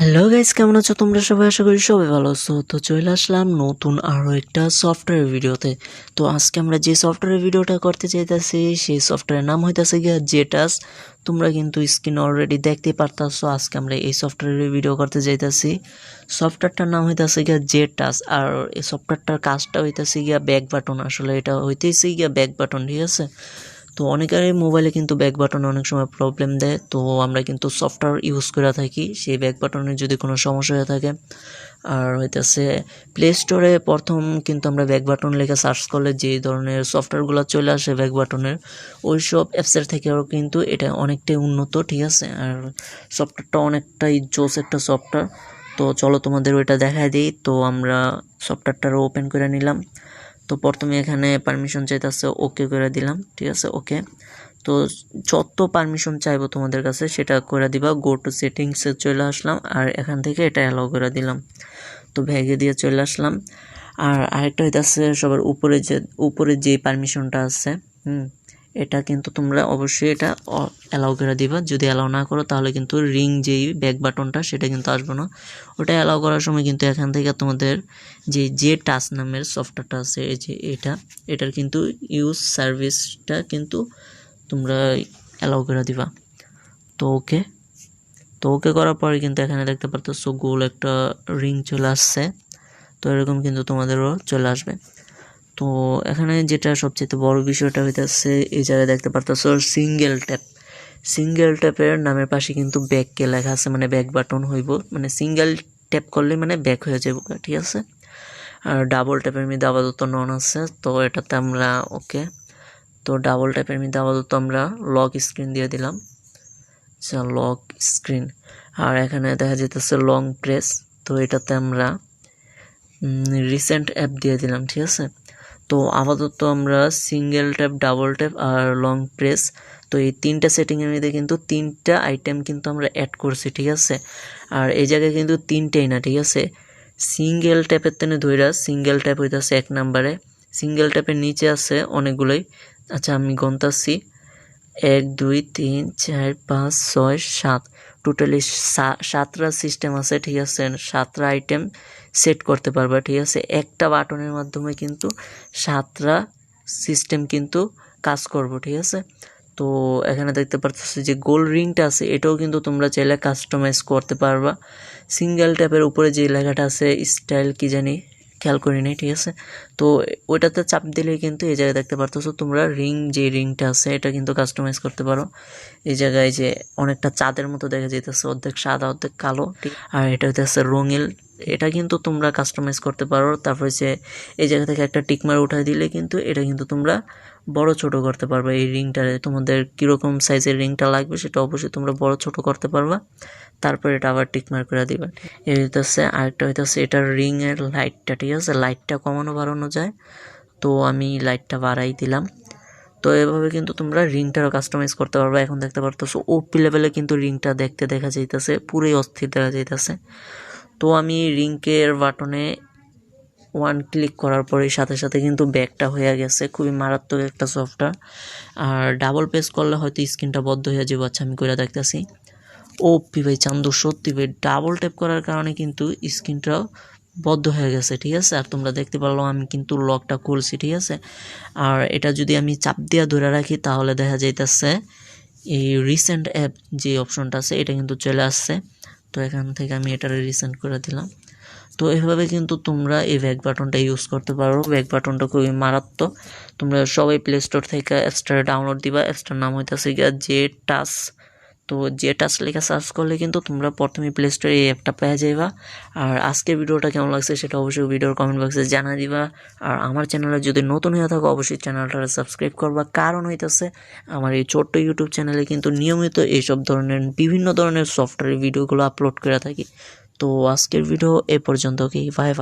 Hello guys, কেমন আছো তোমরা সবাই? আশা করি সবাই ভালো আছো। তো চলে আসলাম নতুন আরো একটা সফটওয়্যার ভিডিওতে। তো আজকে আমরা যে সফটওয়্যার ভিডিওটা করতে চাইতেছি সেই সফটওয়্যারের নাম হইতাছে গিয়া জেটাস। তোমরা কিন্তু স্ক্রিন অলরেডি দেখতেই পারতাছো। আজকে আমরা এই সফটওয়্যারের ভিডিও করতে যাইতাছি। সফটওয়্যারটার নাম হইতাছে গিয়া জেটাস, আর এই সফটওয়্যারটার কাজটা হইতাছে গিয়া ব্যাক বাটন। আসলে এটা হইতেছে গিয়া ব্যাক বাটন, ঠিক আছে। তো অনেকের মোবাইলে কিন্তু ব্যাক বাটনে অনেক সময় প্রবলেম দেয়, তো আমরা কিন্তু সফটওয়্যার ইউজ করে থাকি সেই ব্যাক বাটনে যদি কোনো সমস্যা হয়ে থাকে। আর হইতেছে প্লে স্টোরে প্রথম কিন্তু আমরা ব্যাক বাটন লেখা সার্চ করলে যে ধরনের সফটওয়্যারগুলো চলে আসে ব্যাক বাটনের, ওই সব অ্যাপসের থেকেও কিন্তু এটা অনেকটাই উন্নত, ঠিক আছে। আর সফটওয়্যারটা অনেকটাই জোস একটা সফটওয়্যার। তো চলো তোমাদের ওইটা দেখাই দিই। তো আমরা সফটওয়্যারটা ওপেন করে নিলাম। তো প্রথমে এখানে পারমিশন চাইতেছে, ওকে করে দিলাম, ঠিক আছে, ওকে। তো যত পারমিশন চাইবো তোমাদের কাছে সেটা করে দিবা। গো টু সেটিংসে চলে আসলাম, আর এখান থেকে এটা অ্যালাউ করে দিলাম। তো ভ্যাগে দিয়ে চলে আসলাম। আর আরেকটা হইতেছে সবার উপরে যে পারমিশনটা আছে, এটা কিন্তু তোমরা অবশ্যই এটা অ্যালাউ করে দিবা। যদি অ্যালাউ না করো তাহলে কিন্তু রিং যেই ব্যাক বাটনটা সেটা কিন্তু আসবে না। ওটা অ্যালাউ করার সময় কিন্তু এখান থেকে তোমাদের যে টাচ নামের সফটওয়্যারটা আছে, এই যে এটার কিন্তু ইউজ সার্ভিসটা কিন্তু তোমরা অ্যালাউ করে দিবা। তো ওকে করার পরে কিন্তু এখানে দেখতে পারতেছো গোল একটা রিং চলে আসছে। তো এরকম কিন্তু তোমাদেরও চলে আসবে। তো এখানে যেটা সবচেয়ে বড় বিষয়টা হইতেছে, এই জায়গায় দেখতে পারতেছো সিঙ্গেল ট্যাপের নামের পাশে কিন্তু ব্যাক কে লেখা আছে, মানে ব্যাক বাটন হইব, মানে সিঙ্গেল ট্যাপ করলে মানে ব্যাক হয়ে যাবে, ঠিক আছে। আর ডাবল ট্যাপের মধ্যে আপাতত নন আছে, তো এটাতে আমরা ওকে। তো ডাবল ট্যাপের মধ্যে আপাতত আমরা লক স্ক্রিন দিয়ে দিলাম, লক স্ক্রিন। আর এখানে দেখা যেতেছে লং প্রেস, তো এটাতে আমরা রিসেন্ট অ্যাপ দিয়ে দিলাম, ঠিক আছে। তো আপাতত আমরা সিঙ্গেল ট্যাপ, ডাবল ট্যাপ আর লং প্রেস, তো এই তিনটা সেটিংয়ের মধ্যে কিন্তু তিনটা আইটেম কিন্তু আমরা অ্যাড করছি, ঠিক আছে। আর এই জায়গায় কিন্তু তিনটেই না, ঠিক আছে। সিঙ্গেল ট্যাপের তেনে ধইরা সিঙ্গেল ট্যাপ হইতেছে 1 নম্বরে, সিঙ্গেল ট্যাপের নিচে আছে অনেকগুলোই। আচ্ছা আমি গন্তাছি, 1 2 3 4 5 6 7, টোটালি 7টা সিস্টেম আছে, ঠিক আছে। 7টা আইটেম সেট করতে পারবা, ঠিক আছে। একটা বাটনের মাধ্যমে কিন্তু 7টা সিস্টেম কিন্তু কাজ করব, ঠিক আছে। তো এখানে দেখতে পারতেছি যে গোল রিংটা আছে, এটাও কিন্তু তোমরা চাইলে কাস্টমাইজ করতে পারবা। সিঙ্গেল ট্যাপের উপরে যে লেখাটা আছে স্টাইল কি জানি খেয়াল করি নাই, ঠিক আছে। তো ওইটাতে চাপ দিলেই কিন্তু এই জায়গায় দেখতে পারতেছো তোমরা যে রিংটা আছে এটা কিন্তু কাস্টমাইজ করতে পারো। এই জায়গায় যে অনেকটা চাঁদের মতো দেখা যাইতেছে, অর্ধেক সাদা অর্ধেক কালো, ঠিক। আর এটা হইতেছে রঙিল, এটা কিন্তু তোমরা কাস্টমাইজ করতে পারো। তারপরে যে এই জায়গা থেকে একটা টিকমার উঠাই দিলে কিন্তু এটা কিন্তু তোমরা বড় ছোট করতে পারবা। এই রিংটারে তোমাদের কিরকম সাইজের রিংটা লাগবে সেটা অবশ্যই তোমরা বড় ছোট করতে পারবা। তারপর এটা আবার টিকমার করে দিবা। এই হইতেছে আরেকটা হইতেছে এটার রিং এর লাইটটা, ঠিক আছে। লাইটটা কমানো বাড়ানো যায়, তো আমি লাইটটা বাড়াই দিলাম। তো এভাবে কিন্তু তোমরা রিংটারও কাস্টমাইজ করতে পারবে। এখন দেখতে পারতেছো ওপি লেভেলে কিন্তু রিংটা দেখতে দেখা যাইতেছে, পুরোই অস্থির দেখা যাইতেছে। তো আমি রিংকের বাটনে 1 ক্লিক করার পরে সাথে সাথে কিন্তু ব্যাকটা হয়ে গেছে, খুবই মারাত্মক একটা সফটওয়্যার। আর ডাবল প্রেস করলে হয়তো স্ক্রিনটা বন্ধ হয়ে যাবে। আচ্ছা আমি করে দেখতেছি। ওপি ভাই চান্দু, সত্যি ভাই ডাবল ট্যাপ করার কারণে কিন্তু স্ক্রিনটাও বদ্ধ হয়ে গেছে, ঠিক আছে। আর তোমরা দেখতে পারলাম আমি কিন্তু লকটা খুলছি, ঠিক আছে। আর এটা যদি আমি চাপ দিয়ে ধরে রাখি তাহলে দেখা যাইতেছে এই রিসেন্ট অ্যাপ যে অপশনটা আছে এটা কিন্তু চলে আসছে। তো এখান থেকে আমি এটা রিসেন্ট করে দিলাম। তো এভাবে কিন্তু তোমরা এই ব্যাক বাটনটা ইউজ করতে পারো। ব্যাক বাটনটা খুবই মারাত্মক। তোমরা সবাই প্লে স্টোর থেকে অ্যাপসটা ডাউনলোড দিবা। অ্যাপসটার নাম হইতেছে জেটাস। তো জেটাস লেখা সার্চ করলে কিন্তু তোমরা প্রথমে প্লে স্টোরে এই অ্যাপটা পেয়ে যাইবা। আর আজকের ভিডিওটা কেমন লাগছে সেটা অবশ্যই ভিডিওর কমেন্ট বক্সে জানা দিবা। আর আমার চ্যানেলে যদি নতুন হয়ে থাকো অবশ্যই চ্যানেলটা সাবস্ক্রাইব করবা, কারণ হইতেছে আমার এই ছোট্ট ইউটিউব চ্যানেলে কিন্তু নিয়মিত এইসব ধরনের বিভিন্ন ধরনের সফটওয়্যার ভিডিওগুলো আপলোড করে থাকি। তো আজকের ভিডিও এ পর্যন্ত, কি বাই বাই।